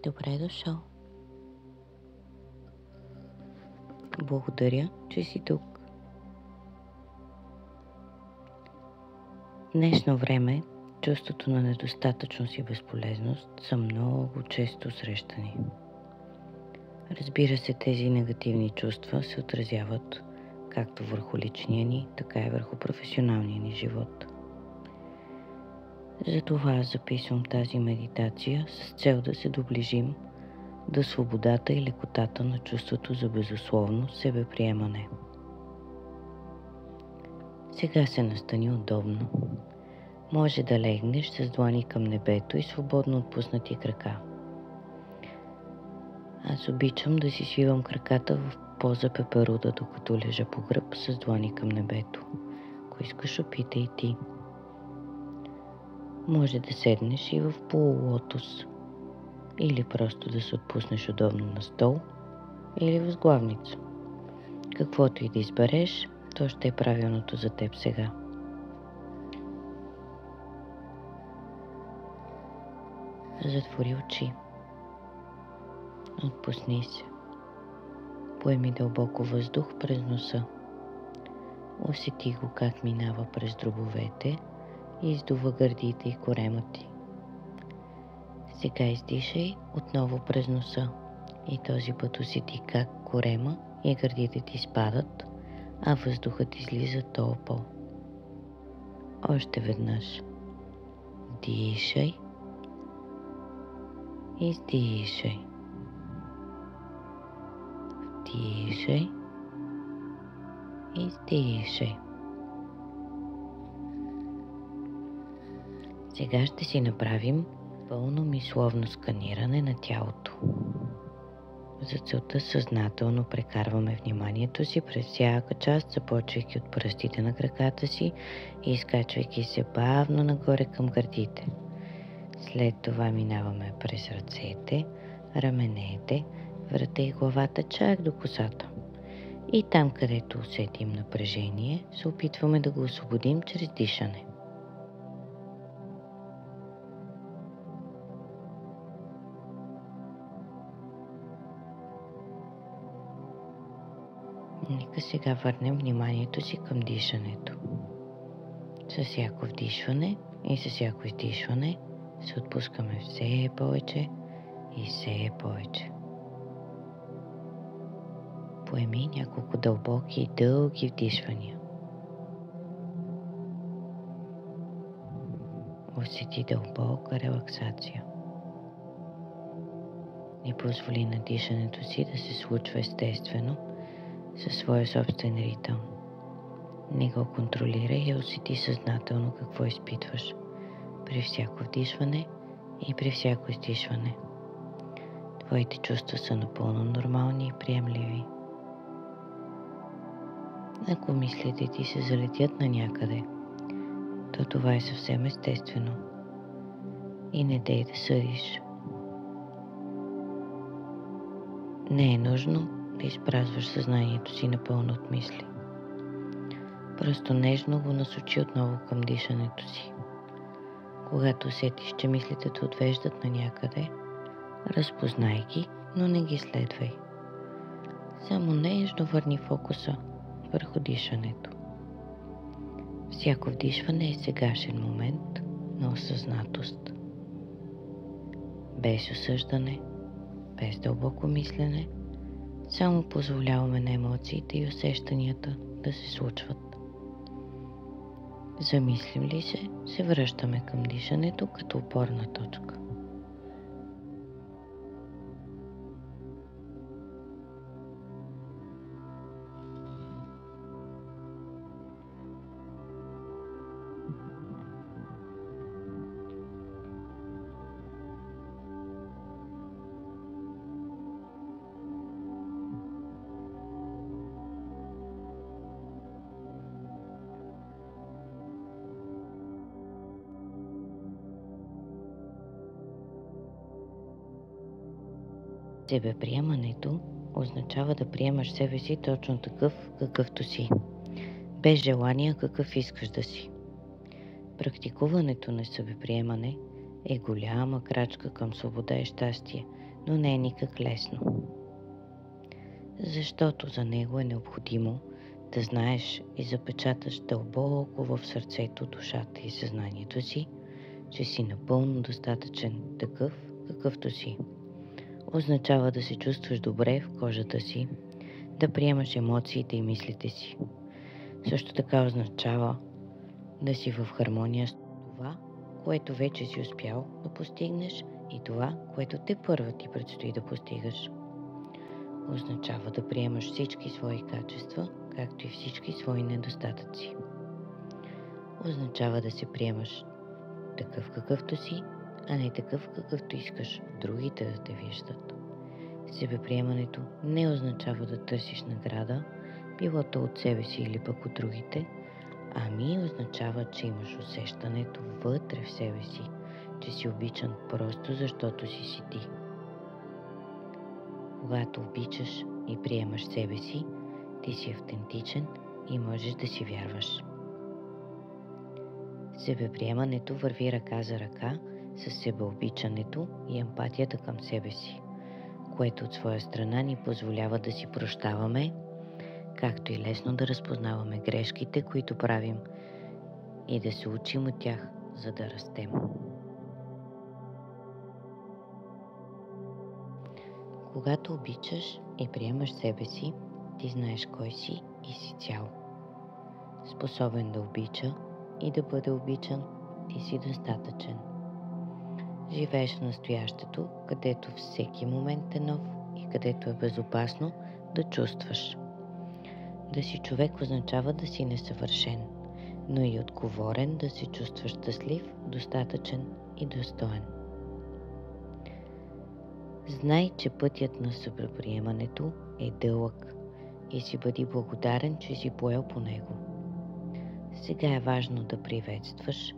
Добре дошъл. Благодаря, че си тук. В днешно време чувството на недостатъчност и безполезност са много често срещани. Разбира се, тези негативни чувства се отразяват както върху личния ни, така и върху професионалния ни живот. Затова аз записвам тази медитация с цел да се доближим до свободата и лекотата на чувството за безусловно себеприемане. Сега се настани удобно. Може да легнеш с длани към небето и свободно отпуснати крака. Аз обичам да си свивам краката в поза пеперуда, докато лежа по гръб с длани към небето. Ако искаш, опитай и ти. Може да седнеш и в полулотос, или просто да се отпуснеш удобно на стол, или в сглавница. Каквото и да избереш, то ще е правилното за теб сега. Затвори очи. Отпусни се. Поеми дълбоко въздух през носа. Усети го как минава през дробовете и издува гърдите и корема ти. Сега издишай отново през носа и този път усети как корема и гърдите ти спадат, а въздухът излиза топъл. Още веднъж. Дишай. Издишай. Вдишай. Издишай. Сега ще си направим пълно мисловно сканиране на тялото. За целта съзнателно прекарваме вниманието си през всяка част, започвайки от пръстите на краката си и изкачвайки се бавно нагоре към гърдите. След това минаваме през ръцете, раменете, врата и главата чак до косата. И там, където усетим напрежение, се опитваме да го освободим чрез дишане. Нека сега върнем вниманието си към дишането. С всяко вдишване и с всяко издишване се отпускаме все повече и все повече. Поеми няколко дълбоки и дълги вдишвания. Усети дълбока релаксация. И позволи на дишането си да се случва естествено със своя собствен ритъм. Не го контролирай и усети съзнателно какво изпитваш при всяко вдишване и при всяко издишване. Твоите чувства са напълно нормални и приемливи. Ако мислите ти се залетят на някъде, то това е съвсем естествено. И не дей да съдиш. Не е нужно да изпразваш съзнанието си напълно от мисли. Просто нежно го насочи отново към дишането си. Когато усетиш, че мислите те отвеждат на някъде, разпознай ги, но не ги следвай. Само нежно върни фокуса върху дишането. Всяко вдишване е сегашен момент на осъзнатост. Без осъждане, без дълбоко мислене, само позволяваме на емоциите и усещанията да се случват. Замислим ли се връщаме към дишането като опорна точка. Себеприемането означава да приемаш себе си точно такъв, какъвто си, без желание какъв искаш да си. Практикуването на себеприемане е голяма крачка към свобода и щастие, но не е никак лесно, защото за него е необходимо да знаеш и запечаташ дълбоко в сърцето, душата и съзнанието си, че си напълно достатъчен такъв, какъвто си. Означава да се чувстваш добре в кожата си, да приемаш емоциите и мислите си. Също така означава да си в хармония с това, което вече си успял да постигнеш и това, което тепърва ти предстои да постигаш. Означава да приемаш всички свои качества, както и всички свои недостатъци. Означава да се приемаш такъв какъвто си, а не такъв какъвто искаш другите да те виждат. Себеприемането не означава да търсиш награда, било то от себе си или пък от другите, ами означава, че имаш усещането вътре в себе си, че си обичан просто защото си ти. Когато обичаш и приемаш себе си, ти си автентичен и можеш да си вярваш. Себеприемането върви ръка за ръка с себеобичането и емпатията към себе си, което от своя страна ни позволява да си прощаваме, както и лесно да разпознаваме грешките, които правим, и да се учим от тях, за да растем. Когато обичаш и приемаш себе си, ти знаеш кой си и си цял. Способен да обича и да бъде обичан, ти си достатъчен. Живееш в настоящето, където всеки момент е нов и където е безопасно да чувстваш. Да си човек означава да си несъвършен, но и отговорен да се чувстваш щастлив, достатъчен и достоен. Знай, че пътят на себеприемането е дълъг и си бъди благодарен, че си поел по него. Сега е важно да приветстваш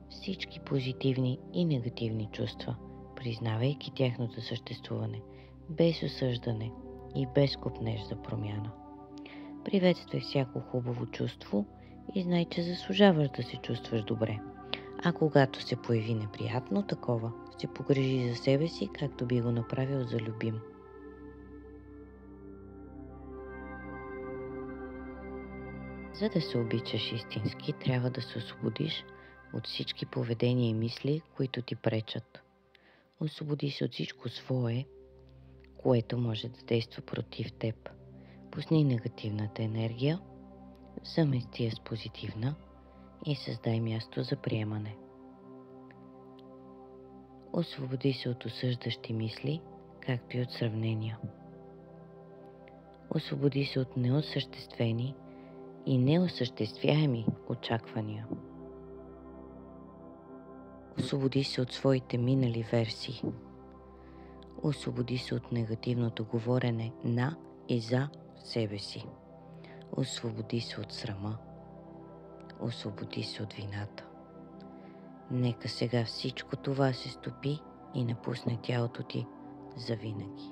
всички позитивни и негативни чувства, признавайки тяхното съществуване, без осъждане и без копнеж за промяна. Приветствай всяко хубаво чувство и знай, че заслужаваш да се чувстваш добре. А когато се появи неприятно такова, се погрижи за себе си, както би го направил за любим. За да се обичаш истински, трябва да се освободиш от всички поведения и мисли, които ти пречат. Освободи се от всичко свое, което може да действа против теб. Пусни негативната енергия, замести я с позитивна и създай място за приемане. Освободи се от осъждащи мисли, както и от сравнения. Освободи се от неосъществени и неосъществяеми очаквания. Освободи се от своите минали версии. Освободи се от негативното говорене на и за себе си. Освободи се от срама. Освободи се от вината. Нека сега всичко това се стопи и напусне тялото ти завинаги.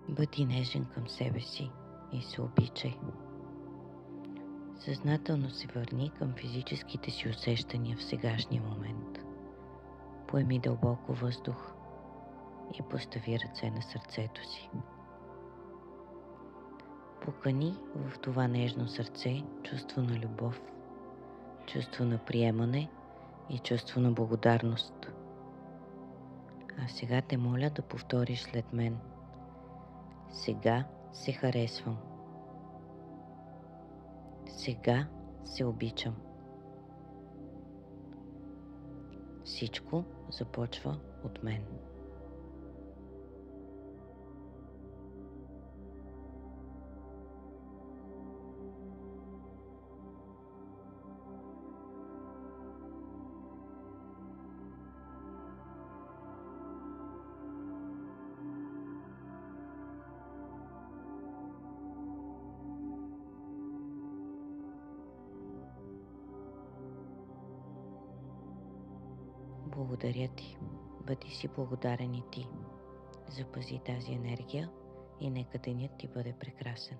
Бъди нежен към себе си и се обичай. Съзнателно се върни към физическите си усещания в сегашния момент. Поеми дълбоко въздух и постави ръце на сърцето си. Покани в това нежно сърце чувство на любов, чувство на приемане и чувство на благодарност. А сега те моля да повториш след мен. Сега се харесвам. Сега се обичам. Всичко започва от мен. Благодаря ти. Бъди си благодарен и ти. Запази тази енергия и нека денят ти бъде прекрасен.